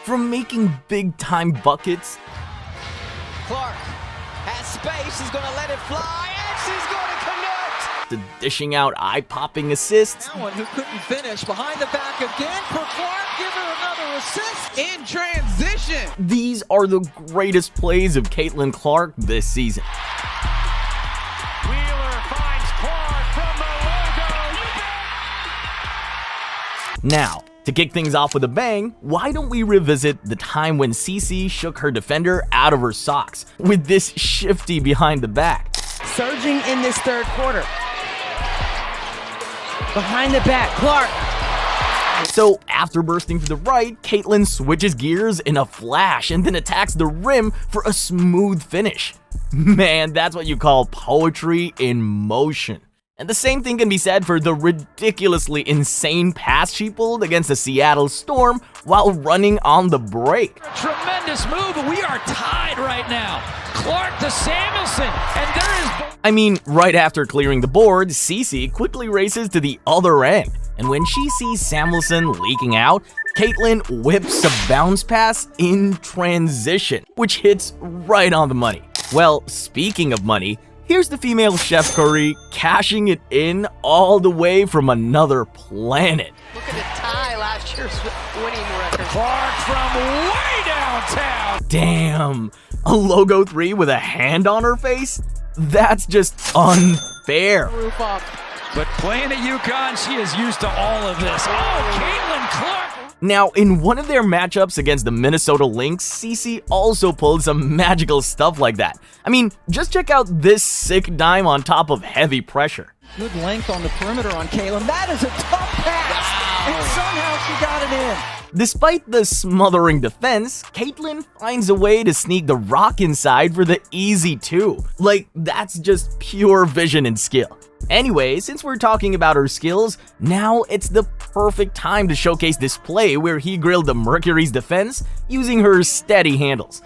From making big-time buckets, Clark has space, he's gonna let it fly, and she's gonna connect! to dishing out eye-popping assists, That one who couldn't finish, behind the back again for Clark, give her another assist! In transition! these are the greatest plays of Caitlin Clark this season. Wheeler finds Clark from the logo. Now, to kick things off with a bang, why don't we revisit the time when CC shook her defender out of her socks with this shifty behind the back. Surging in this third quarter. Behind the back, Clark. So after bursting to the right, Caitlin switches gears in a flash and then attacks the rim for a smooth finish. Man, that's what you call poetry in motion. And the same thing can be said for the ridiculously insane pass she pulled against the Seattle Storm while running on the break. Tremendous move, but we are tied right now. Clark to Samuelson, and there is... I mean, right after clearing the board, Cece quickly races to the other end. And when she sees Samuelson leaking out, Caitlin whips a bounce pass in transition, which hits right on the money. Well, speaking of money, here's the female Chef Curry cashing it in all the way from another planet. Look at the tie last year's winning record. Clark from way downtown. Damn, a logo 3 with a hand on her face? That's just unfair. Roof up. But playing at UConn, she is used to all of this. Oh, Caitlin Clark. Now, in one of their matchups against the Minnesota Lynx, Cece also pulled some magical stuff like that. I mean, just check out this sick dime on top of heavy pressure. Good length on the perimeter on Kalen. That is a tough pass. And somehow she got it in. Despite the smothering defense, Caitlin finds a way to sneak the rock inside for the easy 2. Like, that's just pure vision and skill. Anyway, since we're talking about her skills, now it's the perfect time to showcase this play where he grilled the Mercury's defense using her steady handles.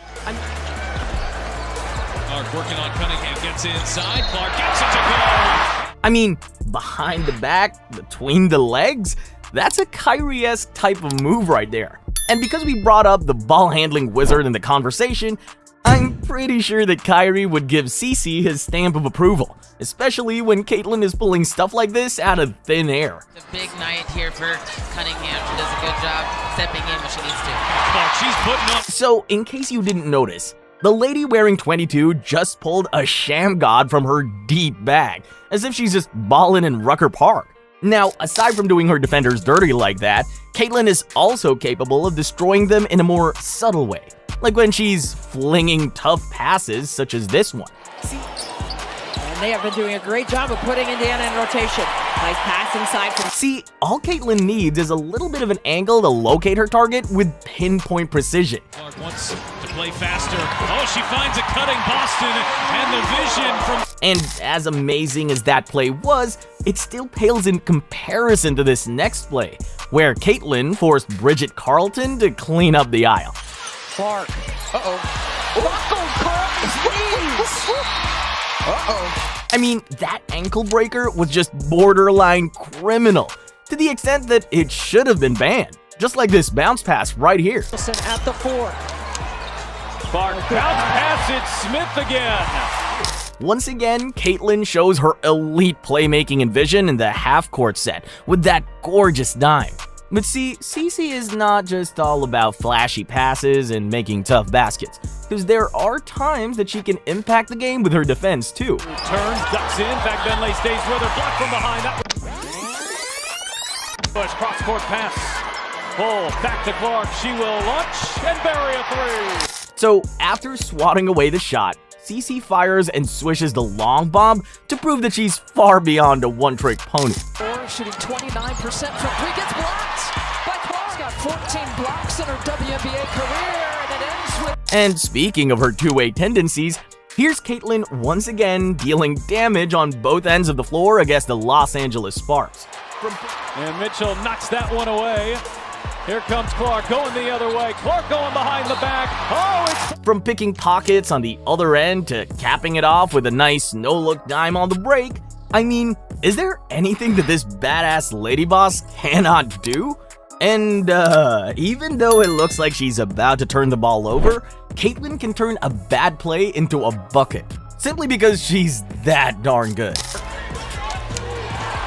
Clark working on Cunningham, gets inside, Clark gets it to go! I mean, behind the back, between the legs, that's a Kyrie-esque type of move right there. And because we brought up the ball handling wizard in the conversation, I'm pretty sure that Kyrie would give Cece his stamp of approval, especially when Caitlin is pulling stuff like this out of thin air. It's a big night here for Cunningham. She does a good job stepping in when she needs to. Clark, she's putting up. So, in case you didn't notice, the lady wearing 22 just pulled a sham god from her deep bag, as if she's just ballin' in Rucker Park. Now, aside from doing her defenders dirty like that, Caitlin is also capable of destroying them in a more subtle way, like when she's flinging tough passes such as this one. And they have been doing a great job of putting Indiana in rotation. Nice pass inside from... See, all Caitlin needs is a little bit of an angle to locate her target with pinpoint precision. Clark wants to play faster. Oh, she finds a cutting Boston, and the vision from... And as amazing as that play was, it still pales in comparison to this next play, where Caitlin forced Bridget Carlton to clean up the aisle. Clark. I mean, that ankle breaker was just borderline criminal, to the extent that it should have been banned, just like this bounce pass right here. At the 4. Clark bounce pass it, Smith again. Once again, Caitlin shows her elite playmaking and vision in the half-court set with that gorgeous dime. But see, Cece is not just all about flashy passes and making tough baskets, because there are times that she can impact the game with her defense too. Turns, ducks in, back Benley stays with her, blocked from behind. That push, cross-court pass. Pull, back to Clark, she will launch and bury a 3. So after swatting away the shot, Cece fires and swishes the long bomb to prove that she's far beyond a one-trick pony. Shooting 29% from 3, gets blocked by Clark. She's got 14 blocks in her WNBA career, and it ends with... And speaking of her two-way tendencies, here's Caitlin once again dealing damage on both ends of the floor against the Los Angeles Sparks. And Mitchell knocks that one away. Here comes Clark going the other way. Clark going behind the back. Oh, it's... From picking pockets on the other end to capping it off with a nice no-look dime on the break, I mean, is there anything that this badass lady boss cannot do? And even though it looks like she's about to turn the ball over, Caitlyn can turn a bad play into a bucket, simply because she's that darn good.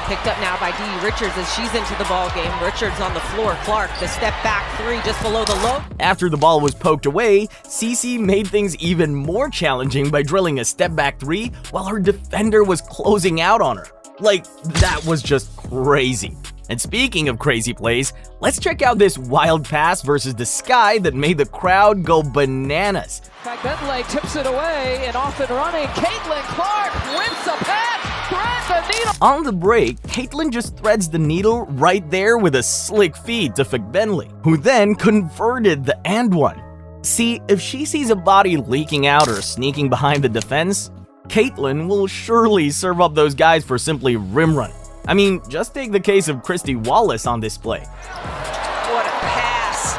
Picked up now by Dee Richards as she's into the ball game. Richards on the floor. Clark, the step back three just below the low. After the ball was poked away, Cece made things even more challenging by drilling a step back three while her defender was closing out on her. Like, that was just crazy. And speaking of crazy plays, let's check out this wild pass versus the sky that made the crowd go bananas. Bentley tips it away and off and running. Caitlin Clark whips a pass, threads the needle. On the break, Caitlyn just threads the needle right there with a slick feed to Bentley, who then converted the and one. See, if she sees a body leaking out or sneaking behind the defense, Caitlyn will surely serve up those guys for simply rim running. I mean, just take the case of Christy Wallace on display. What a pass.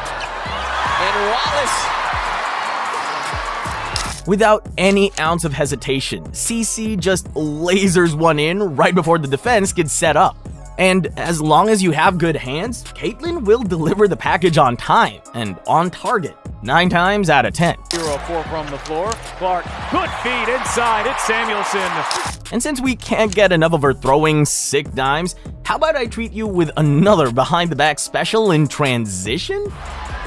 And Wallace. Without any ounce of hesitation, CC just lasers one in right before the defense gets set up. And as long as you have good hands, Caitlyn will deliver the package on time and on target, 9 times out of 10. 0-4 from the floor. Clark, good feed inside. It's Samuelson. And since we can't get enough of her throwing sick dimes, how about I treat you with another behind-the-back special in transition?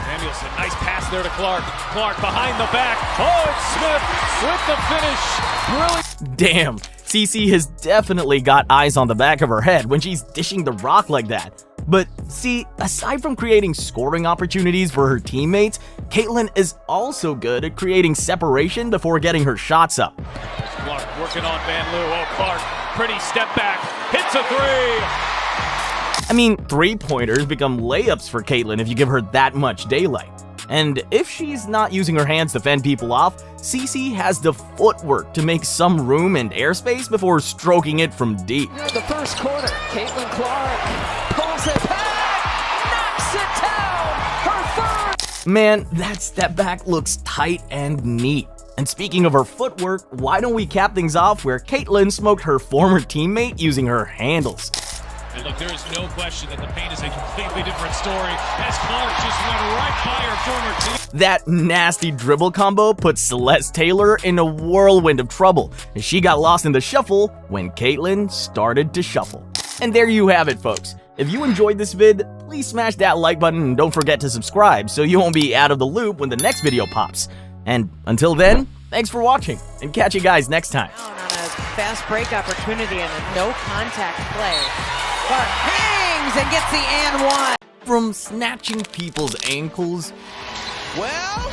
Samuelson, nice pass there to Clark. Clark behind the back. Oh, it's Smith with the finish. Brilliant. Damn, Cece has definitely got eyes on the back of her head when she's dishing the rock like that. But see, aside from creating scoring opportunities for her teammates, Caitlyn is also good at creating separation before getting her shots up. Clark working on Van Loo. Oh, Clark, pretty step back, hits a three. I mean, three-pointers become layups for Caitlyn if you give her that much daylight. And if she's not using her hands to fend people off, Cece has the footwork to make some room and airspace before stroking it from deep. The first quarter, Caitlin Clark pulls it back, knocks it down, her third. Man, that step back looks tight and neat. And speaking of her footwork, why don't we cap things off where Caitlyn smoked her former teammate using her handles. And look, there is no question that the paint is a completely different story as Clark just went right by her former team. That nasty dribble combo put Celeste Taylor in a whirlwind of trouble as she got lost in the shuffle when Caitlyn started to shuffle. And there you have it, folks. If you enjoyed this vid, please smash that like button and don't forget to subscribe so you won't be out of the loop when the next video pops. And until then, thanks for watching and catch you guys next time. On a fast break opportunity and a no contact play. Clark hangs and gets the and one. From snatching people's ankles Well,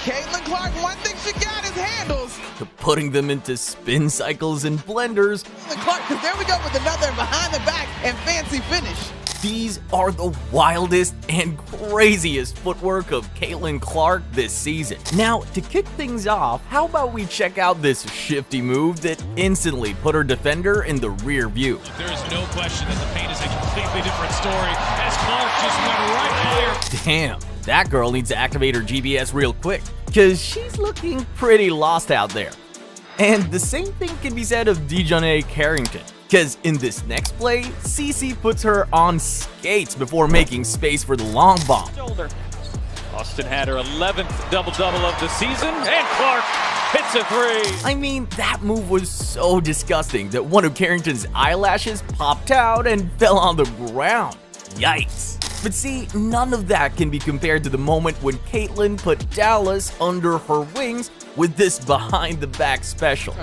Caitlin Clark, one thing she got is handles. to putting them into spin cycles and blenders, Caitlin Clark, because there we go with another behind the back and fancy finish. these are the wildest and craziest footwork of Caitlin Clark this season. Now, to kick things off, how about we check out this shifty move that instantly put her defender in the rear view. There is no question that the paint is a completely different story as Clark just went right by her. Damn, that girl needs to activate her GPS real quick, cause she's looking pretty lost out there. And the same thing can be said of Dejonae Carrington, cause in this next play, Cece puts her on skates before making space for the long bomb. Shoulder. Austin had her 11th double-double of the season, and Clark hits a three. I mean, that move was so disgusting that one of Carrington's eyelashes popped out and fell on the ground. Yikes. But see, none of that can be compared to the moment when Caitlyn put Dallas under her wings with this behind-the-back special.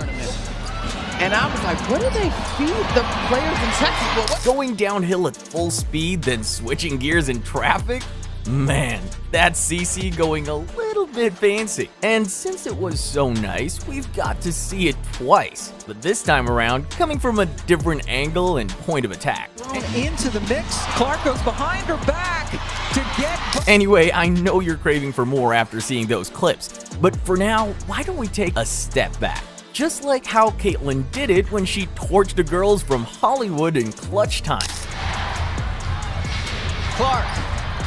And I was like, what do they feed the players in Texas? Well, what? Going downhill at full speed, then switching gears in traffic? Man, that's Cece going a little bit fancy. And since it was so nice, we've got to see it twice. But this time around, coming from a different angle and point of attack. And into the mix, Clark goes behind her back to get... Anyway, I know you're craving for more after seeing those clips. But for now, why don't we take a step back? Just like how Caitlyn did it when she torched the girls from Hollywood in clutch time. Clark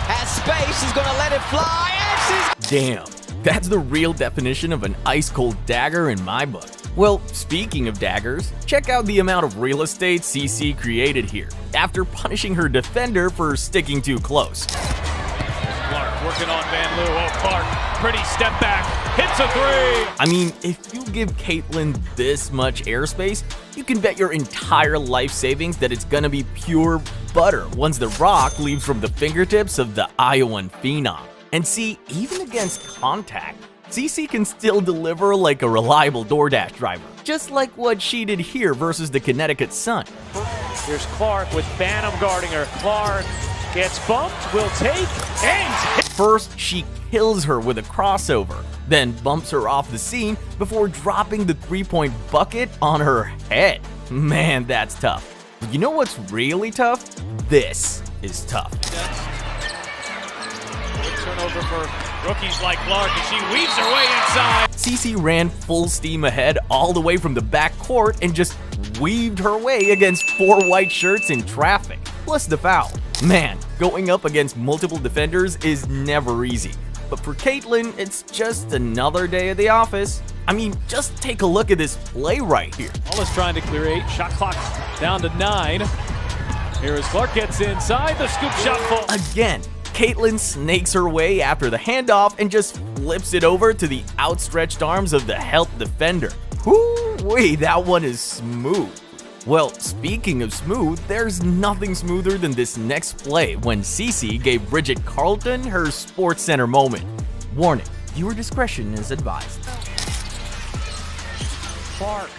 has space. She's going to let it fly. And she's... Damn, that's the real definition of an ice-cold dagger in my book. Well, speaking of daggers, check out the amount of real estate CC created here, after punishing her defender for sticking too close. Clark working on Van Loo. Oh, Clark, pretty step back, hits a three. I mean, if you give Caitlyn this much airspace, you can bet your entire life savings that it's gonna be pure butter once the rock leaves from the fingertips of the Iowan phenom. And see, even against contact, CC can still deliver like a reliable DoorDash driver, just like what she did here versus the Connecticut Sun. Here's Clark with Banham guarding her. Clark gets bumped, will take, and First, she kills her with a crossover, then bumps her off the scene before dropping the three-point bucket on her head. Man, that's tough. But you know what's really tough? This is tough. Good turnover for rookies like Clark, and she weaves her way inside. CC ran full steam ahead all the way from the back court and just weaved her way against 4 white shirts in traffic, plus the foul. Man, going up against multiple defenders is never easy. But for Caitlyn, it's just another day at the office. I mean, just take a look at this play right here. Wallace trying to clear 8, shot clock down to 9. Here as Clark gets inside, the scoop shot full. Again, Caitlyn snakes her way after the handoff and just flips it over to the outstretched arms of the help defender. Whoo-wee, that one is smooth. Well, speaking of smooth, there's nothing smoother than this next play when CC gave Bridget Carlton her SportsCenter moment. Warning, viewer discretion is advised. Clark.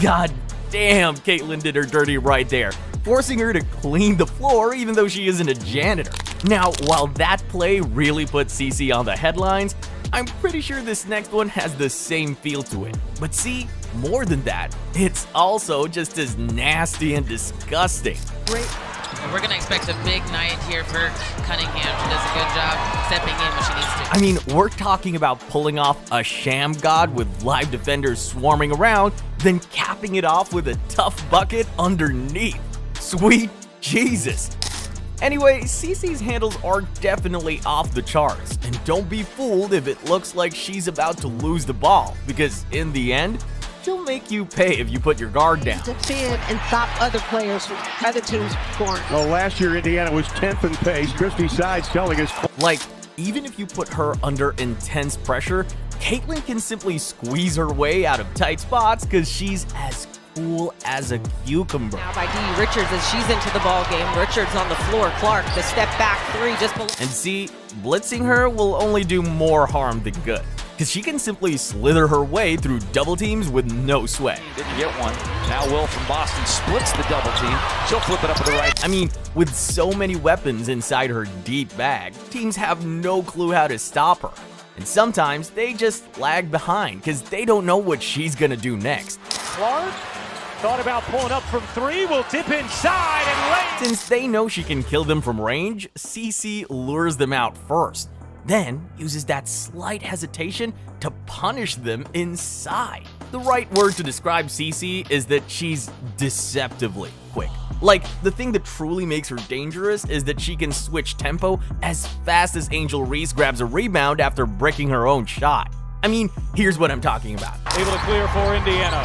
God damn, Caitlyn did her dirty right there, forcing her to clean the floor even though she isn't a janitor. Now, while that play really put CC on the headlines, I'm pretty sure this next one has the same feel to it. But see, more than that, it's also just as nasty and disgusting. And we're going to expect a big night here for Cunningham. She does a good job stepping in when she needs to. I mean, we're talking about pulling off a sham god with live defenders swarming around, then capping it off with a tough bucket underneath. Sweet Jesus. Anyway, CC's handles are definitely off the charts, and don't be fooled if it looks like she's about to lose the ball, because in the end, she'll make you pay if you put your guard down. Defend and stop other players from other teams scoring. Well, last year Indiana was 10th in pace. Christy Sides telling us. Like, even if you put her under intense pressure, Caitlyn can simply squeeze her way out of tight spots because she's as cool as a cucumber. Now by Dee Richards as she's into the ball game. Richards on the floor. Clark, the step back 3 just below. And see, blitzing her will only do more harm than good, because she can simply slither her way through double teams with no sweat. Didn't get one. Now Will from Boston splits the double team. She'll flip it up with the right. I mean, with so many weapons inside her deep bag, teams have no clue how to stop her. And sometimes they just lag behind because they don't know what she's gonna do next. Clark thought about pulling up from 3, will dip inside and lay. Since they know she can kill them from range, CC lures them out first, then uses that slight hesitation to punish them inside. The right word to describe CC is that she's deceptively quick. Like, the thing that truly makes her dangerous is that she can switch tempo as fast as Angel Reese grabs a rebound after breaking her own shot. I mean, here's what I'm talking about. Able to clear for Indiana.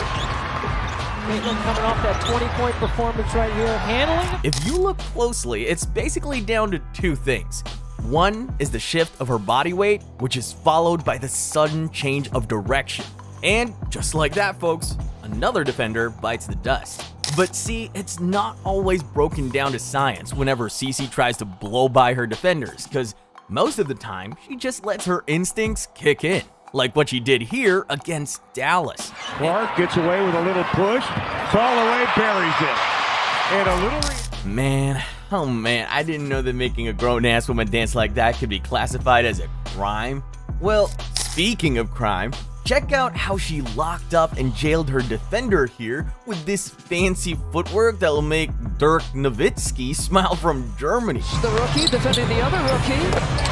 Caitlyn coming off that 20-point performance right here, handling it. If you look closely, it's basically down to 2 things. One is the shift of her body weight, which is followed by the sudden change of direction. And just like that, folks, another defender bites the dust. But see, it's not always broken down to science whenever CC tries to blow by her defenders, because most of the time, she just lets her instincts kick in, like what she did here against Dallas. Clark gets away with a little push. Fall away, buries it. And a little. Man, oh man, I didn't know that making a grown-ass woman dance like that could be classified as a crime. Well, speaking of crime, check out how she locked up and jailed her defender here with this fancy footwork that will make Dirk Nowitzki smile from Germany. The rookie defending the other rookie.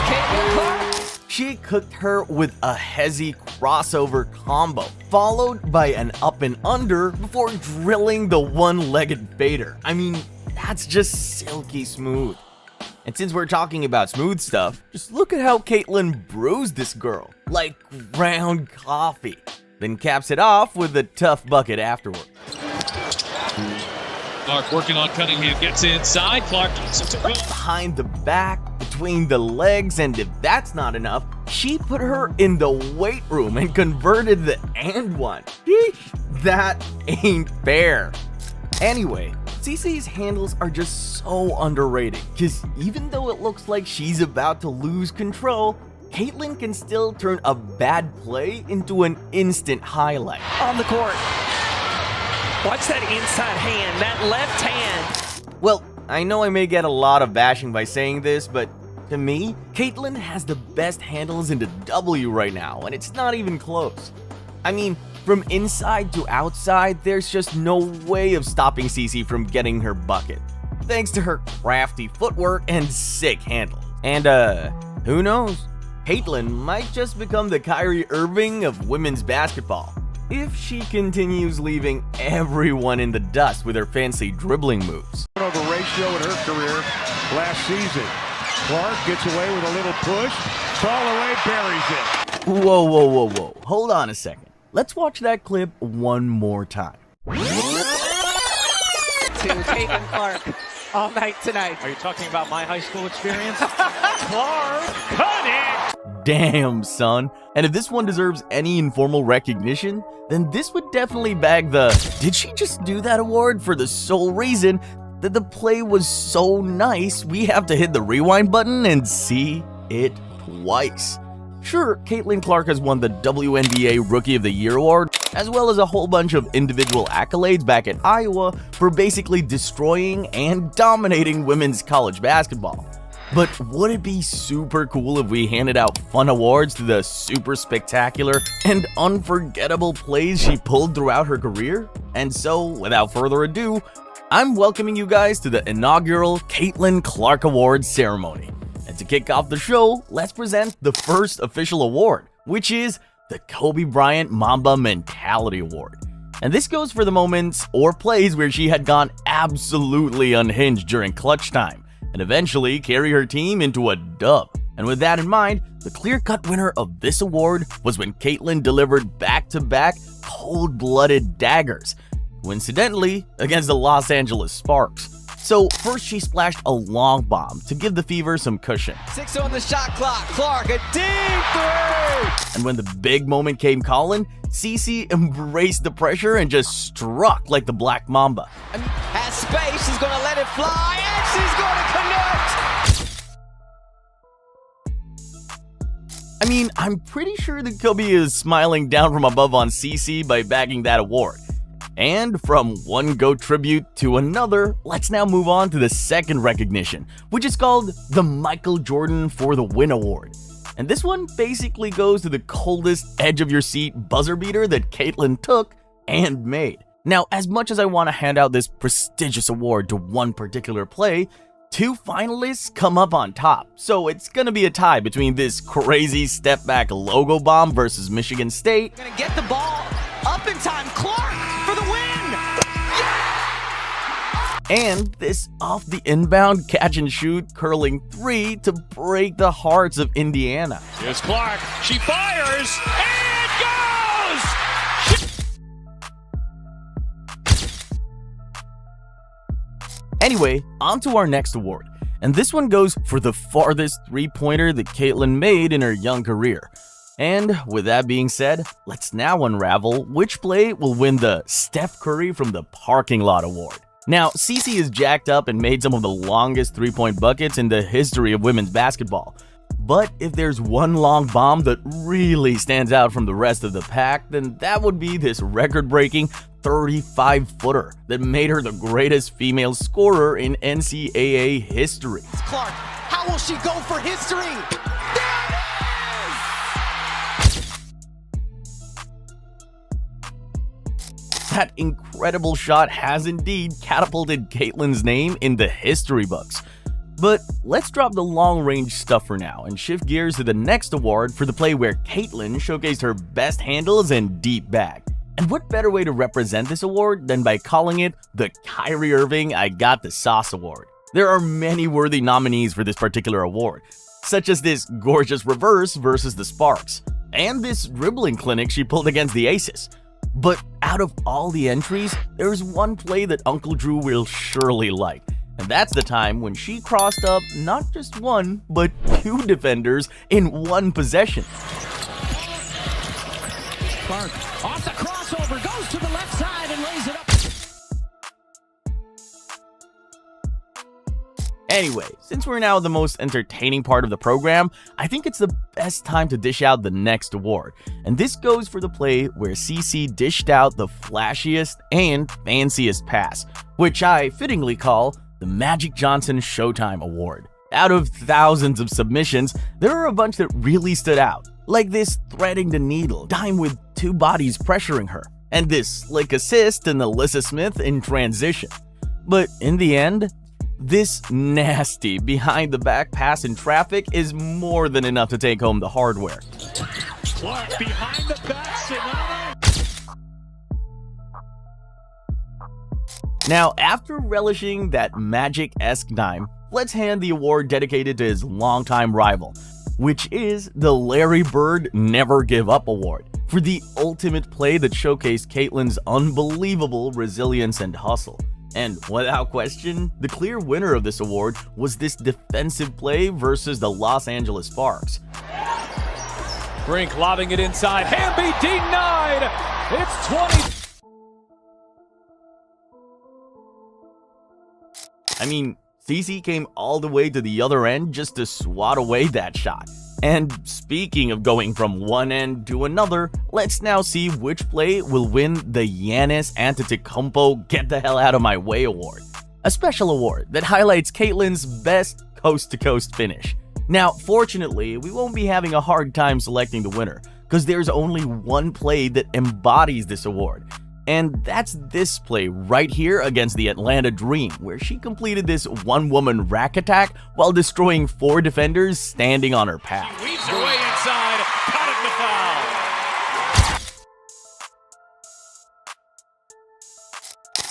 Caitlyn Clark. She cooked her with a hezzy crossover combo, followed by an up and under before drilling the one-legged baiter. I mean, that's just silky smooth. And since we're talking about smooth stuff, just look at how Caitlyn bruised this girl, like ground coffee. Then caps it off with a tough bucket afterward. Clark working on Cunningham, gets inside. Clark Behind the back, between the legs, and if that's not enough, she put her in the weight room and converted the and one. Sheesh, that ain't fair. Anyway, CeCe's handles are just so underrated, because even though it looks like she's about to lose control, Caitlyn can still turn a bad play into an instant highlight. On the court. Watch that inside hand, that left hand. Well, I know I may get a lot of bashing by saying this, but to me, Caitlyn has the best handles in the W right now, and it's not even close. I mean, from inside to outside, there's just no way of stopping CeCe from getting her bucket, thanks to her crafty footwork and sick handle. And who knows? Caitlyn might just become the Kyrie Irving of women's basketball, if she continues leaving everyone in the dust with her fancy dribbling moves. Over ratio in her career last season. Clark gets away with a little push. Fall away, buries it. Whoa. Hold on a second. Let's watch that clip one more time. To Caitlin Clark all night tonight. Are you talking about my high school experience? Clark, cut it! Damn, son. And if this one deserves any informal recognition, then this would definitely bag the "Did she just do that?" award for the sole reason that the play was so nice we have to hit the rewind button and see it twice. Sure, Caitlyn Clark has won the WNBA Rookie of the Year award, as well as a whole bunch of individual accolades back at Iowa for basically destroying and dominating women's college basketball. But would it be super cool if we handed out fun awards to the super spectacular and unforgettable plays she pulled throughout her career? And so, without further ado, I'm welcoming you guys to the inaugural Caitlyn Clark Awards ceremony. And to kick off the show, let's present the first official award, which is the Kobe Bryant Mamba Mentality Award. And this goes for the moments or plays where she had gone absolutely unhinged during clutch time, and eventually carry her team into a dub. And with that in mind, the clear-cut winner of this award was when Caitlyn delivered back-to-back cold-blooded daggers, coincidentally against the Los Angeles Sparks. So first she splashed a long bomb to give the Fever some cushion. 6 on the shot clock. Clark, a deep three! And when the big moment came calling, CeCe embraced the pressure and just struck like the Black Mamba. Has space, she's gonna let it fly, and she's gonna connect! I mean, I'm pretty sure that Kobe is smiling down from above on CeCe by bagging that award. And from one GOAT tribute to another, let's now move on to the second recognition, which is called the Michael Jordan for the Win Award. And this one basically goes to the coldest edge of your seat buzzer beater that Caitlyn took and made. Now, as much as I want to hand out this prestigious award to one particular play, two finalists come up on top, so it's gonna be a tie between this crazy step back logo bomb versus Michigan State. Gonna get the ball up in time, Clark for the win! And this off the inbound catch and shoot curling three to break the hearts of Indiana. Here's Clark, she fires, and goes! Anyway, on to our next award, and this one goes for the farthest three-pointer that Caitlyn made in her young career. And with that being said, let's now unravel which play will win the Steph Curry from the Parking Lot Award. Now, CeCe is jacked up and made some of the longest three-point buckets in the history of women's basketball. But if there's one long bomb that really stands out from the rest of the pack, then that would be this record-breaking 35-footer that made her the greatest female scorer in NCAA history. Clark, how will she go for history? That incredible shot has indeed catapulted Caitlyn's name in the history books. But let's drop the long-range stuff for now and shift gears to the next award for the play where Caitlyn showcased her best handles and deep bag. And what better way to represent this award than by calling it the Kyrie Irving I Got the Sauce Award. There are many worthy nominees for this particular award, such as this gorgeous reverse versus the Sparks, and this dribbling clinic she pulled against the Aces. But out of all the entries, there's one play that Uncle Drew will surely like, and that's the time when she crossed up not just one, but two defenders in one possession. Clark off the crossover, goes to the left side and lays it up. Anyway, since we're now at the most entertaining part of the program, I think it's the best time to dish out the next award. And this goes for the play where CC dished out the flashiest and fanciest pass, which I fittingly call the Magic Johnson Showtime Award. Out of thousands of submissions, there are a bunch that really stood out, like this threading the needle, time with two bodies pressuring her, and this slick assist in Alyssa Smith in transition. But in the end, this nasty behind-the-back pass in traffic is more than enough to take home the hardware. Clark behind the back, Now, after relishing that Magic-esque dime, let's hand the award dedicated to his longtime rival, which is the Larry Bird Never Give Up Award, for the ultimate play that showcased Caitlin's unbelievable resilience and hustle. And without question, the clear winner of this award was this defensive play versus the Los Angeles Sparks. Brink lobbing it inside. Hamby denied. It's 20. I mean, CC came all the way to the other end just to swat away that shot. And speaking of going from one end to another, let's now see which play will win the Giannis Antetokounmpo Get the Hell Out of My Way award, a special award that highlights Caitlin's best coast-to-coast finish. Now, fortunately, we won't be having a hard time selecting the winner, because there's only one play that embodies this award. And that's this play right here against the Atlanta Dream, where she completed this one-woman rack attack while destroying 4 defenders standing on her path. She weaves her way inside, caught the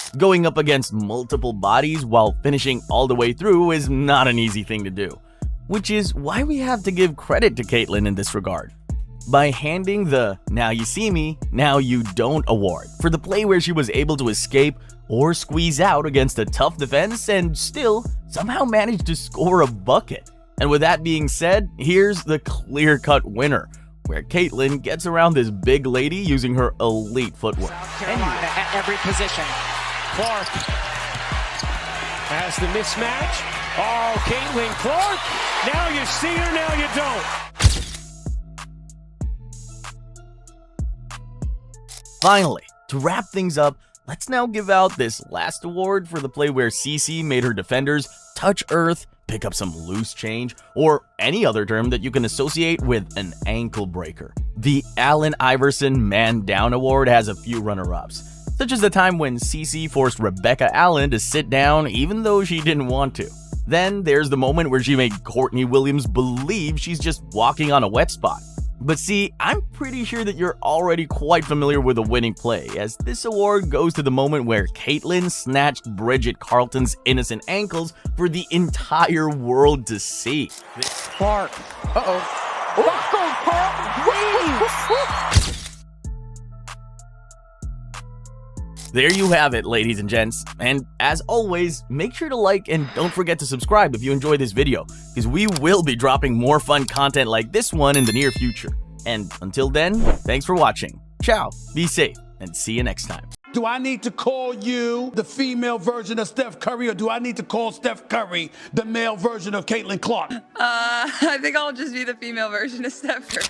foul. Going up against multiple bodies while finishing all the way through is not an easy thing to do, which is why we have to give credit to Caitlin in this regard, by handing the Now You See Me, Now You Don't award for the play where she was able to escape or squeeze out against a tough defense and still somehow managed to score a bucket. And with that being said, here's the clear-cut winner, where Caitlin gets around this big lady using her elite footwork. South Carolina at every position. Clark has the mismatch. Oh, Caitlin Clark. Now you see her, now you don't. Finally, to wrap things up, let's now give out this last award for the play where CC made her defenders touch earth, pick up some loose change, or any other term that you can associate with an ankle breaker. The Allen Iverson Man Down Award has a few runner-ups, such as the time when CC forced Rebecca Allen to sit down even though she didn't want to. Then there's the moment where she made Courtney Williams believe she's just walking on a wet spot. But see, I'm pretty sure that you're already quite familiar with the winning play, as this award goes to the moment where Caitlin snatched Bridget Carlton's innocent ankles for the entire world to see. Clark. There you have it, ladies and gents. And as always, make sure to like and don't forget to subscribe if you enjoyed this video, because we will be dropping more fun content like this one in the near future. And until then, thanks for watching. Ciao, be safe, and see you next time. Do I need to call you the female version of Steph Curry, or do I need to call Steph Curry the male version of Caitlin Clark? I think I'll just be the female version of Steph Curry.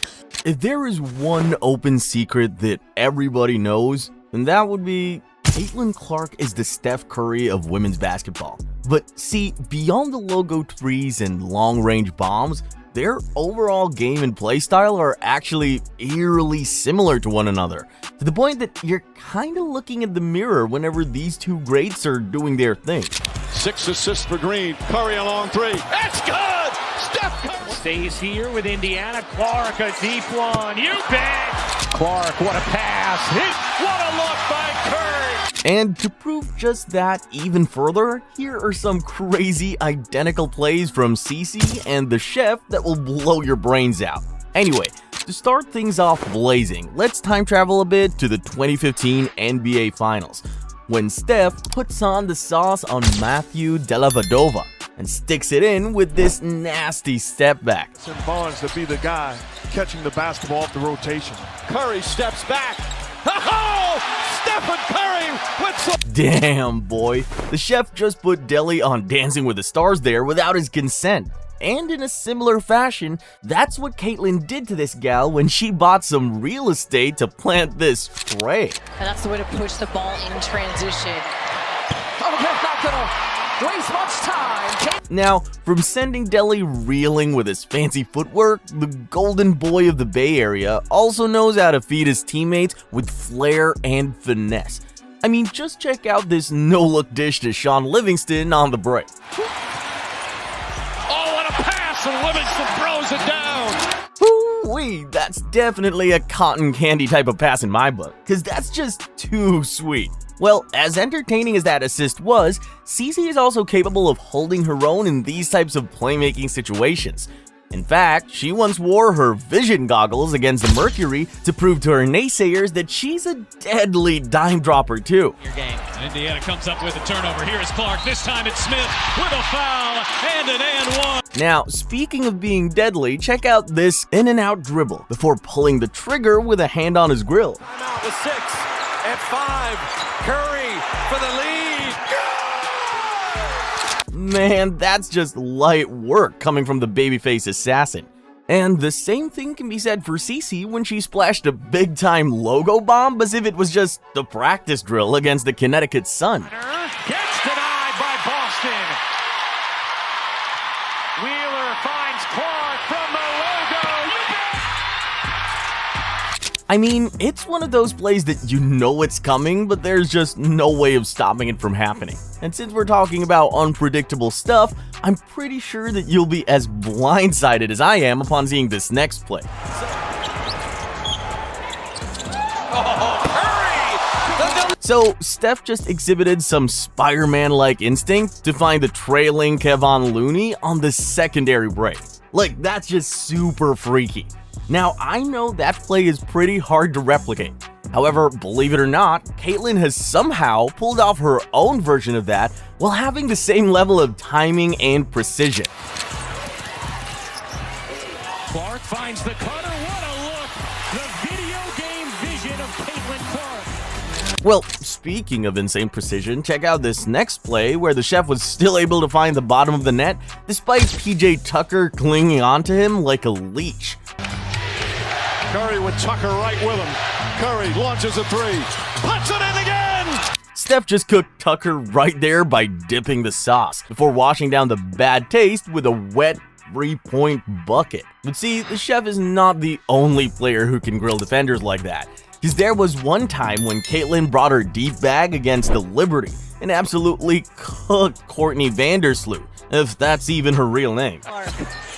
If there is one open secret that everybody knows, then that would be Caitlin Clark is the Steph Curry of women's basketball. But see, beyond the logo threes and long-range bombs, their overall game and play style are actually eerily similar to one another, to the point that you're kind of looking at the mirror whenever these two greats are doing their thing. 6 assists for Green. Curry a long 3. That's good! Steph Curry Stays here with Indiana. Clark, a deep one. You bet! Clark, what a pass. Hit! What a look by Curry! And to prove just that even further, here are some crazy identical plays from Cece and the chef that will blow your brains out. Anyway, to start things off blazing, let's time travel a bit to the 2015 NBA Finals, when Steph puts on the sauce on Matthew Dellavedova and sticks it in with this nasty step back. Barnes to be the guy catching the basketball off the rotation. Curry steps back. Oh! Stephen Curry with some... Damn, boy. The chef just put Deli on Dancing with the Stars there without his consent. And in a similar fashion, that's what Caitlyn did to this gal when she bought some real estate to plant this tray. And that's the way to push the ball in transition. Oh, they're not gonna waste much time. Now, from sending Deli reeling with his fancy footwork, the golden boy of the Bay Area also knows how to feed his teammates with flair and finesse. I mean, just check out this no-look dish to Sean Livingston on the break. And Livingston throws it down. Ooh-wee, that's definitely a cotton candy type of pass in my book, because that's just too sweet. Well, as entertaining as that assist was, Cece is also capable of holding her own in these types of playmaking situations. In fact, she once wore her vision goggles against the Mercury to prove to her naysayers that she's a deadly dime dropper too. Your game. Indiana comes up with a turnover. Here is Clark. This time it's Smith with a foul and an and one. Now, speaking of being deadly, check out this in and out dribble before pulling the trigger with a hand on his grill. Timeout with 6 at 5. Curry for the lead. Man, that's just light work coming from the babyface assassin. And the same thing can be said for Cece when she splashed a big-time logo bomb as if it was just the practice drill against the Connecticut Sun. Gets denied by Boston. Wheeler finds Clark from the logo. I mean, it's one of those plays that you know it's coming, but there's just no way of stopping it from happening. And since we're talking about unpredictable stuff, I'm pretty sure that you'll be as blindsided as I am upon seeing this next play. So, Steph just exhibited some Spider-Man-like instinct to find the trailing Kevon Looney on the secondary break. Like, that's just super freaky. Now, I know that play is pretty hard to replicate. However, believe it or not, Caitlyn has somehow pulled off her own version of that while having the same level of timing and precision. Clark finds the cutter. What a look! The video game vision of Caitlyn Clark. Well, speaking of insane precision, check out this next play where the chef was still able to find the bottom of the net despite PJ Tucker clinging onto him like a leech. Curry with Tucker right with him. Curry launches a three. Puts it in again! Steph just cooked Tucker right there by dipping the sauce before washing down the bad taste with a wet 3-point bucket. But see, the chef is not the only player who can grill defenders like that. Because there was one time when Caitlyn brought her deep bag against the Liberty and absolutely cooked Courtney Vandersloot, if that's even her real name.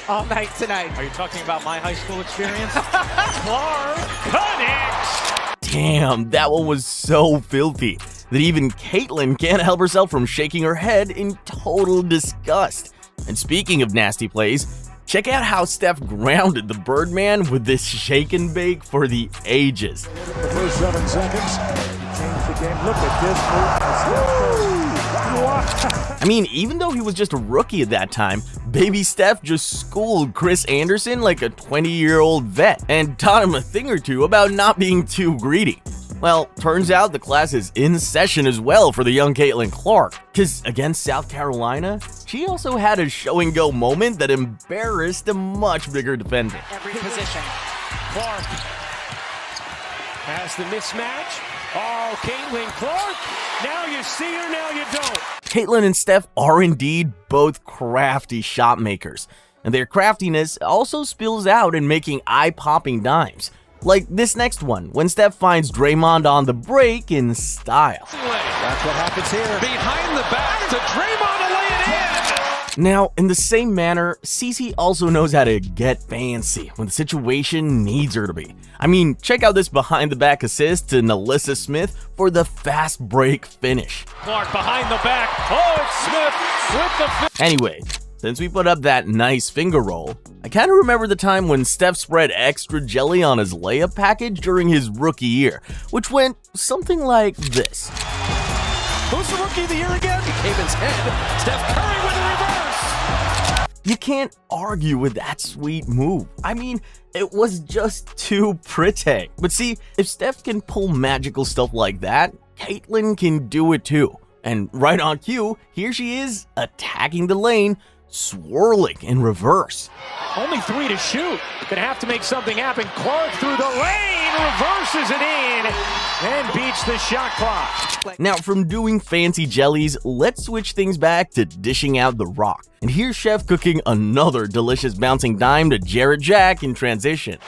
All night tonight. Are you talking about my high school experience? Clark connects! Damn, that one was so filthy that even Caitlyn can't help herself from shaking her head in total disgust. And speaking of nasty plays, check out how Steph grounded the Birdman with this shake and bake for the ages. The first 7 seconds. Change the game. Look at this move. I mean, even though he was just a rookie at that time, baby Steph just schooled Chris Anderson like a 20-year-old vet and taught him a thing or two about not being too greedy. Well, turns out the class is in session as well for the young Caitlyn Clark, because against South Carolina, she also had a show-and-go moment that embarrassed a much bigger defender. Every position. Clark has the mismatch. Oh, Caitlyn Clark. Now you see her, now you don't. Caitlyn and Steph are indeed both crafty shot makers, and their craftiness also spills out in making eye-popping dimes. Like this next one, when Steph finds Draymond on the break in style. That's what happens here. Behind the back to Draymond to lay it Now, in the same manner, Cece also knows how to get fancy when the situation needs her to be. I mean, check out this behind-the-back assist to Nalissa Smith for the fast break finish. Clark behind the back. Oh, it's Smith with the Anyway, since we put up that nice finger roll, I kind of remember the time when Steph spread extra jelly on his layup package during his rookie year, which went something like this. Who's the rookie of the year again? Caven's head. Steph Curry with the reverse. You can't argue with that sweet move. I mean, it was just too pretty. But see, if Steph can pull magical stuff like that, Caitlin can do it too. And right on cue, here she is, attacking the lane, swirling in reverse. Only 3 to shoot. Gonna have to make something happen. Clark through the lane, reverses it in, and beats the shot clock. Now, from doing fancy jellies, let's switch things back to dishing out the rock. And here's Chef cooking another delicious bouncing dime to Jarrett Jack in transition.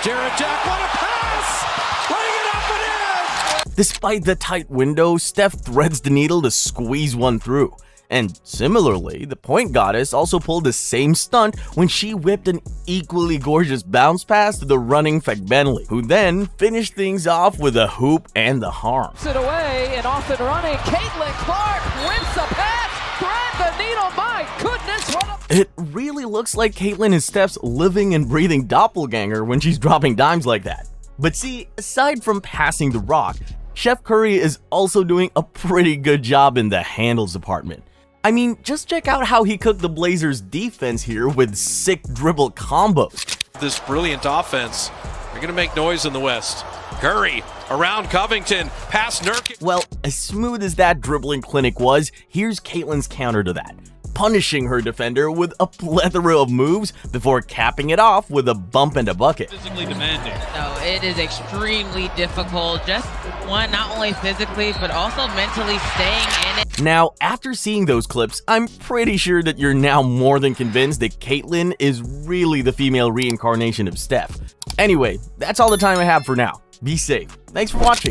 Jarrett Jack, what a pass! Putting it up and in! Despite the tight window, Steph threads the needle to squeeze one through. And similarly, the point goddess also pulled the same stunt when she whipped an equally gorgeous bounce pass to the running Fagbenley, who then finished things off with a hoop and the harm. It away and off and running. Caitlin Clark whips a pass, thread the needle. My goodness, what a... It really looks like Caitlin is Steph's living and breathing doppelganger when she's dropping dimes like that. But see, aside from passing the rock, Chef Curry is also doing a pretty good job in the handles department. I mean, just check out how he cooked the Blazers' defense here with sick dribble combos. This brilliant offense, they're going to make noise in the West. Curry around Covington, past Nurkic. Well, as smooth as that dribbling clinic was, here's Caitlin's counter to that, punishing her defender with a plethora of moves before capping it off with a bump and a bucket. Physically demanding. No, it is extremely difficult. Just one, not only physically, but also mentally staying in it. Now, after seeing those clips, I'm pretty sure that you're now more than convinced that Caitlin is really the female reincarnation of Steph. Anyway, that's all the time I have for now. Be safe. Thanks for watching.